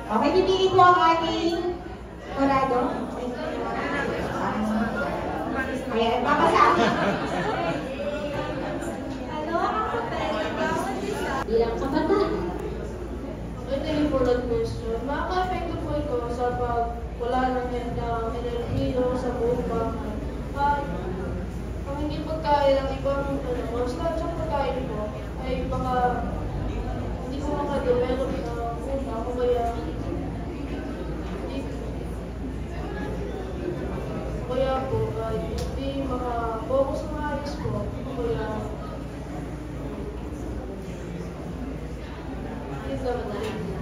Okay, pipili ko ang ating orado. Ayan, papasakin. Ano ang papel ng bawat isa Bilang kabataan. Ito yung bullet question. Makaka-epekto po ito sa pag wala ng enerhiyo sa buong bahay. Kung hindi pagkain ng ibang lahat sa pagkain po, ay baka hindi ko makadevelop na una o kaya po ay hindi maka-focus ng ayos po kaya hindi naman na rin.